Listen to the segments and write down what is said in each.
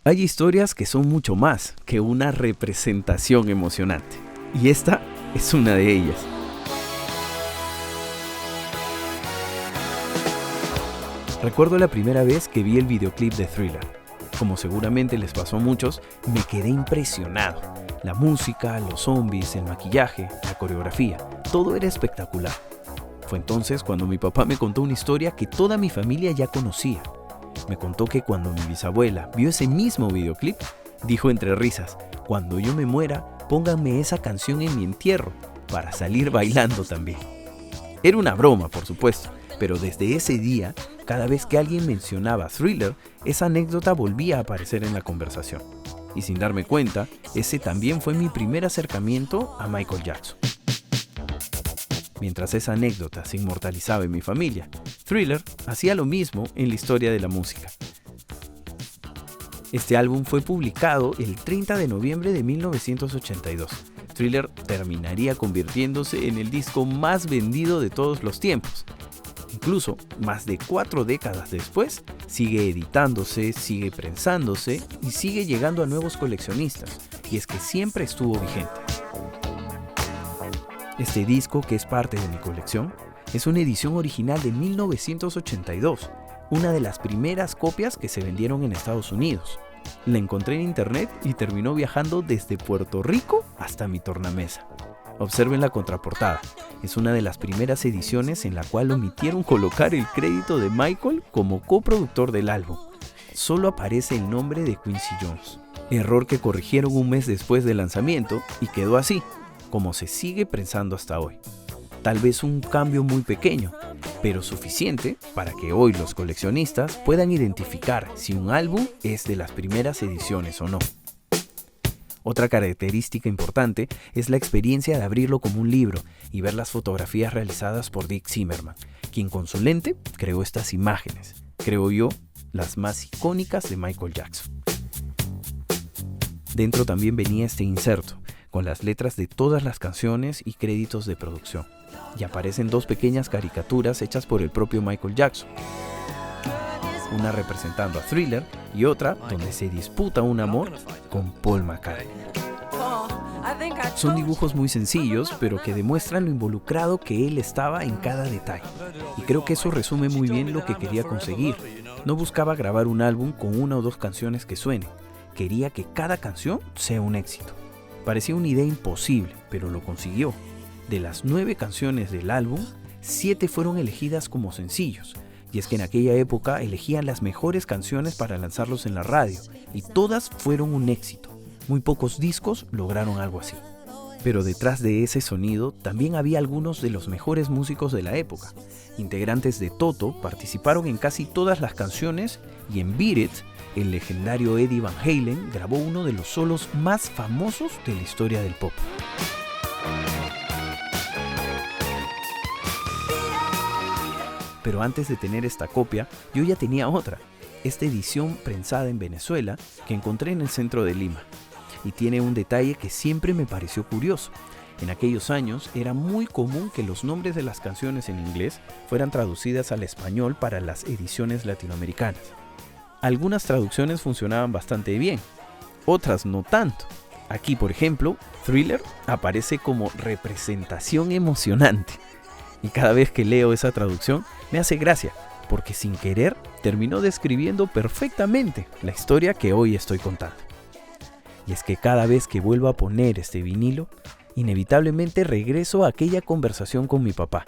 Hay historias que son mucho más que una representación emocionante, y esta es una de ellas. Recuerdo la primera vez que vi el videoclip de Thriller. Como seguramente les pasó a muchos, me quedé impresionado. La música, los zombies, el maquillaje, la coreografía, todo era espectacular. Fue entonces cuando mi papá me contó una historia que toda mi familia ya conocía. Me contó que cuando mi bisabuela vio ese mismo videoclip, dijo entre risas: cuando yo me muera, pónganme esa canción en mi entierro para salir bailando también. Era una broma, por supuesto, pero desde ese día, cada vez que alguien mencionaba Thriller, esa anécdota volvía a aparecer en la conversación. Y sin darme cuenta, ese también fue mi primer acercamiento a Michael Jackson. Mientras esa anécdota se inmortalizaba en mi familia, Thriller hacía lo mismo en la historia de la música. Este álbum fue publicado el 30 de noviembre de 1982. Thriller terminaría convirtiéndose en el disco más vendido de todos los tiempos. Incluso, más de 4 décadas después, sigue editándose, sigue prensándose y sigue llegando a nuevos coleccionistas, y es que siempre estuvo vigente. Este disco, que es parte de mi colección, es una edición original de 1982, una de las primeras copias que se vendieron en Estados Unidos. La encontré en internet y terminó viajando desde Puerto Rico hasta mi tornamesa. Observen la contraportada, es una de las primeras ediciones en la cual omitieron colocar el crédito de Michael como coproductor del álbum. Solo aparece el nombre de Quincy Jones, error que corrigieron un mes después del lanzamiento y quedó así, como se sigue prensando hasta hoy. Tal vez un cambio muy pequeño, pero suficiente para que hoy los coleccionistas puedan identificar si un álbum es de las primeras ediciones o no. Otra característica importante es la experiencia de abrirlo como un libro y ver las fotografías realizadas por Dick Zimmerman, quien con su lente creó estas imágenes, creo yo, las más icónicas de Michael Jackson. Dentro también venía este inserto, con las letras de todas las canciones y créditos de producción. Y aparecen 2 pequeñas caricaturas hechas por el propio Michael Jackson. Una representando a Thriller y otra donde se disputa un amor con Paul McCartney. Son dibujos muy sencillos, pero que demuestran lo involucrado que él estaba en cada detalle. Y creo que eso resume muy bien lo que quería conseguir. No buscaba grabar un álbum con 1 o 2 canciones que suenen. Quería que cada canción sea un éxito. Parecía una idea imposible, pero lo consiguió. De las 9 canciones del álbum, 7 fueron elegidas como sencillos. Y es que en aquella época elegían las mejores canciones para lanzarlos en la radio, y todas fueron un éxito. Muy pocos discos lograron algo así. Pero detrás de ese sonido también había algunos de los mejores músicos de la época. Integrantes de Toto participaron en casi todas las canciones, y en Beat It, el legendario Eddie Van Halen grabó uno de los solos más famosos de la historia del pop. Pero antes de tener esta copia, yo ya tenía otra, esta edición prensada en Venezuela que encontré en el centro de Lima. Y tiene un detalle que siempre me pareció curioso. En aquellos años era muy común que los nombres de las canciones en inglés fueran traducidas al español para las ediciones latinoamericanas. Algunas traducciones funcionaban bastante bien, otras no tanto. Aquí, por ejemplo, Thriller aparece como representación emocionante. Y cada vez que leo esa traducción me hace gracia, porque sin querer terminó describiendo perfectamente la historia que hoy estoy contando. Y es que cada vez que vuelvo a poner este vinilo, inevitablemente regreso a aquella conversación con mi papá,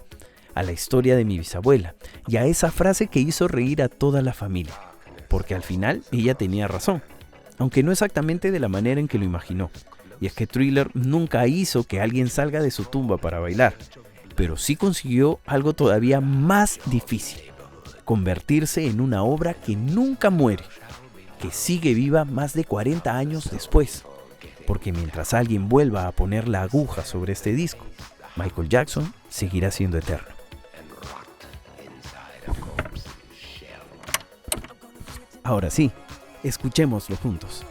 a la historia de mi bisabuela y a esa frase que hizo reír a toda la familia. Porque al final ella tenía razón, aunque no exactamente de la manera en que lo imaginó. Y es que Thriller nunca hizo que alguien salga de su tumba para bailar, pero sí consiguió algo todavía más difícil: convertirse en una obra que nunca muere, que sigue viva más de 40 años después. Porque mientras alguien vuelva a poner la aguja sobre este disco, Michael Jackson seguirá siendo eterno. Ahora sí, escuchémoslo juntos.